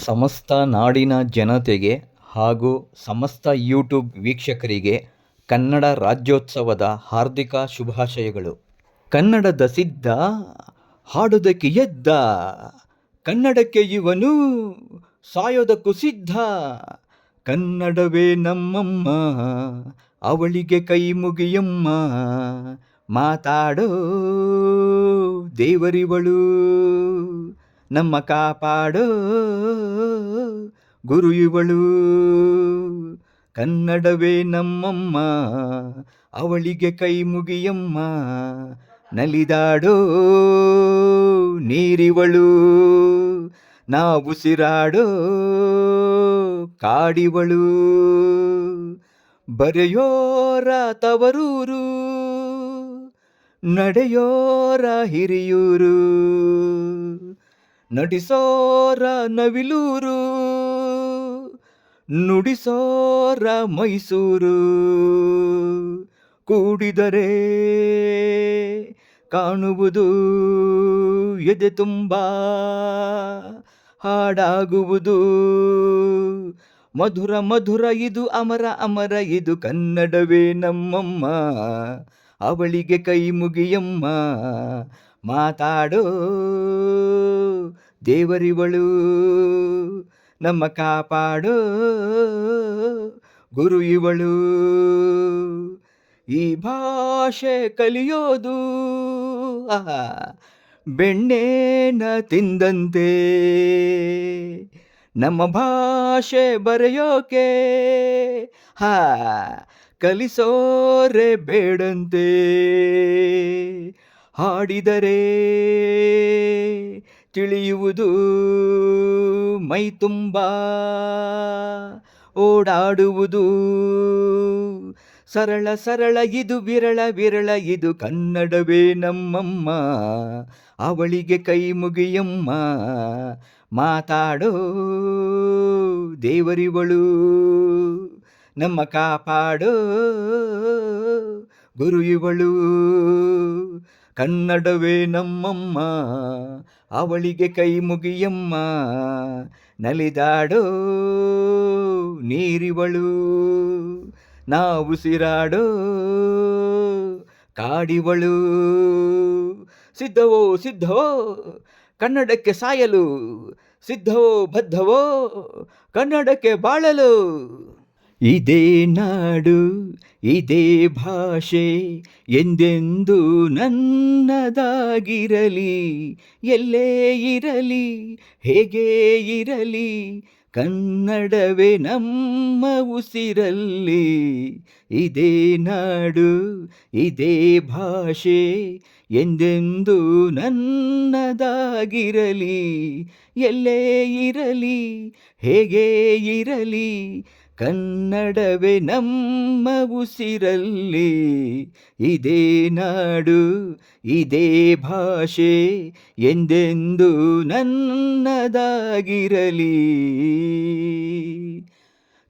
ಸಮಸ್ತ ನಾಡಿನ ಜನತೆಗೆ ಹಾಗೂ ಸಮಸ್ತ ಯೂಟ್ಯೂಬ್ ವೀಕ್ಷಕರಿಗೆ ಕನ್ನಡ ರಾಜ್ಯೋತ್ಸವದ ಹಾರ್ದಿಕ ಶುಭಾಶಯಗಳು. ಕನ್ನಡದ ಸಿದ್ಧ ಹಾಡೋದಕ್ಕೆ ಎದ್ದ, ಕನ್ನಡಕ್ಕೆ ಇವನು ಸಾಯೋದಕ್ಕೂ ಸಿದ್ಧ. ಕನ್ನಡವೇ ನಮ್ಮಮ್ಮ, ಅವಳಿಗೆ ಕೈ ಮುಗಿಯಮ್ಮ. ಮಾತಾಡೋ ದೇವರಿವಳು, ನಮ್ಮ ಕಾಪಾಡೋ ಗುರು ಇವಳು. ಕನ್ನಡವೇ ನಮ್ಮಮ್ಮ, ಅವಳಿಗೆ ಕೈ ಮುಗಿಯಮ್ಮ. ನಲಿದಾಡೋ ನೀರಿವಳು, ನಾವುಸಿರಾಡೋ ಕಾಡಿವಳು. ಬರೆಯೋರ ತವರೂರು, ನಡೆಯೋರ ಹಿರಿಯೂರು, ನಟಿಸೋರ ನವಿಲೂರು, ನುಡಿಸೋರ ಮೈಸೂರು. ಕೂಡಿದರೆ ಕಾಣುವುದು ಎದೆ ತುಂಬ, ಹಾಡಾಗುವುದು ಮಧುರ ಮಧುರ. ಇದು ಅಮರ ಅಮರ, ಇದು ಕನ್ನಡವೇ ನಮ್ಮಮ್ಮ, ಅವಳಿಗೆ ಕೈ ಮುಗಿಯಮ್ಮ. ಮಾತಾಡೋ ದೇವರಿವಳು, ನಮ್ಮ ಕಾಪಾಡೋ ಗುರು ಇವಳು. ಈ ಭಾಷೆ ಕಲಿಯೋದು ಬೆಣ್ಣೆನ ತಿಂದಂತೆ, ನಮ್ಮ ಭಾಷೆ ಬರೆಯೋಕೆ ಕಲಿಸೋರೆ ಬೇಡಂತೆ. ಹಾಡಿದರೆ ತಿಳಿಯುವುದು ಮೈ ತುಂಬ, ಓಡಾಡುವುದು ಸರಳ ಸರಳ. ಇದು ವಿರಳ ವಿರಳ, ಇದು ಕನ್ನಡವೇ ನಮ್ಮಮ್ಮ, ಅವಳಿಗೆ ಕೈ ಮುಗಿಯಮ್ಮ. ಮಾತಾಡೋ ದೇವರಿವಳು, ನಮ್ಮ ಕಾಪಾಡೋ ಗುರು ಇವಳು. ಕನ್ನಡವೇ ನಮ್ಮಮ್ಮ, ಅವಳಿಗೆ ಕೈ ಮುಗಿಯಮ್ಮ. ನಲಿದಾಡೋ ನೀರಿವಳು, ನಾವುಸಿರಾಡೋ ಕಾಡಿವಳು. ಸಿದ್ಧವೋ ಸಿದ್ಧವೋ ಕನ್ನಡಕ್ಕೆ ಸಾಯಲು, ಸಿದ್ಧವೋ ಬದ್ಧವೋ ಕನ್ನಡಕ್ಕೆ ಬಾಳಲು. ಇದೇ ನಾಡು ಇದೇ ಭಾಷೆ ಎಂದೆಂದು ನನ್ನದಾಗಿರಲಿ. ಎಲ್ಲೇ ಇರಲಿ ಹೇಗೆ ಇರಲಿ, ಕನ್ನಡವೇ ನಮ್ಮ ಉಸಿರಲ್ಲಿ. ಇದೇ ನಾಡು ಇದೇ ಭಾಷೆ ಎಂದೆಂದು ನನ್ನದಾಗಿರಲಿ. ಎಲ್ಲೇ ಇರಲಿ ಹೇಗೆ ಇರಲಿ, ಕನ್ನಡವೇ ನಮ್ಮ ಉಸಿರಲ್ಲಿ. ಇದೇ ನಾಡು ಇದೇ ಭಾಷೆ ಎಂದೆಂದು ನನ್ನದಾಗಿರಲಿ.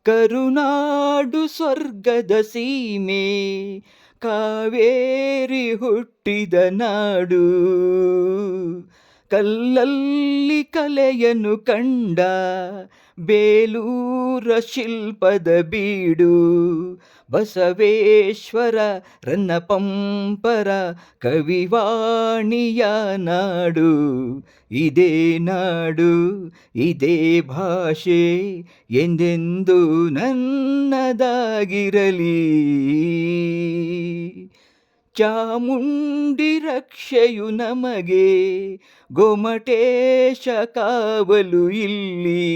ಕರುನಾಡು ಸ್ವರ್ಗದ ಸೀಮೆ, ಕಾವೇರಿ ಹುಟ್ಟಿದ ನಾಡು. ಕಲ್ಲಲ್ಲಿ ಕಲೆಯನ್ನು ಕಂಡ ಬೇಲೂರ ಶಿಲ್ಪದ ಬೀಡು. ಬಸವೇಶ್ವರ ರನ್ನಪಂಪರ ಕವಿವಾಣಿಯ ನಾಡು. ಇದೇ ನಾಡು ಇದೇ ಭಾಷೆ ಎಂದೆಂದು ನನ್ನದಾಗಿರಲಿ. ಚಾಮುಂಡಿ ರಕ್ಷೆಯು ನಮಗೆ, ಗೊಮಟೇಶ ಕಾವಲು ಇಲ್ಲಿ.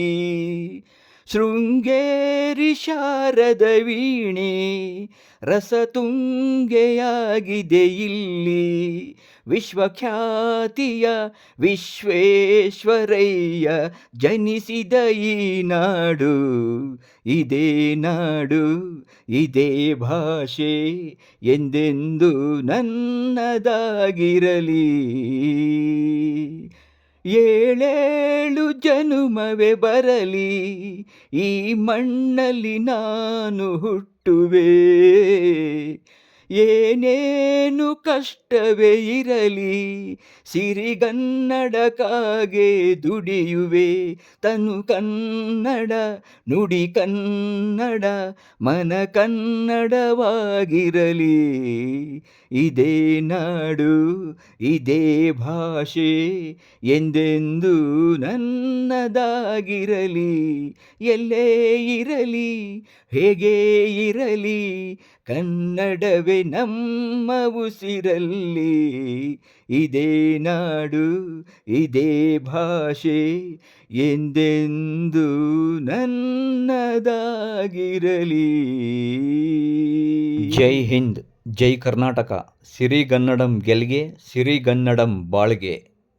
ಶೃಂಗೇರಿ ಶಾರದ ವೀಣೆ ರಸತುಂಗೆಯಾಗಿದೆ ಇಲ್ಲಿ. ವಿಶ್ವಖ್ಯಾತಿಯ ವಿಶ್ವೇಶ್ವರಯ್ಯ ಜನಿಸಿದ ಈ ನಾಡು. ಇದೇ ನಾಡು ಇದೇ ಭಾಷೆ ಎಂದೆಂದು ನನ್ನದಾಗಿರಲಿ. ಏಳೇಳು ಜನುಮವೇ ಬರಲಿ, ಈ ಮಣ್ಣಲ್ಲಿ ನಾನು ಹುಟ್ಟುವೆ. ಏನೇನು ಕಷ್ಟವೇ ಇರಲಿ ಸಿರಿಗನ್ನಡಕ್ಕಾಗೆ ದುಡಿಯುವೆ. ತನು ಕನ್ನಡ, ನುಡಿ ಕನ್ನಡ, ಮನ ಕನ್ನಡವಾಗಿರಲಿ. ಇದೇ ನಾಡು, ಇದೇ ಭಾಷೆ ಎಂದೆಂದೂ ನನ್ನದಾಗಿರಲಿ. ಎಲ್ಲೇ ಇರಲಿ, ಹೇಗೆ ಇರಲಿ, ಕನ್ನಡವೇ ನಮ್ಮ ಉಸಿರಲ್ಲಿ. ಇದೇ ನಾಡು, ಇದೇ ಭಾಷೆ ಎಂದೆಂದೂ ನನ್ನದಾಗಿರಲಿ. ಜೈ ಹಿಂದ್, ಜೈ ಕರ್ನಾಟಕ. ಸಿರಿಗನ್ನಡಂ ಗೆಲ್ಗೆ, ಸಿರಿಗನ್ನಡಂ ಬಾಳ್ಗೆ.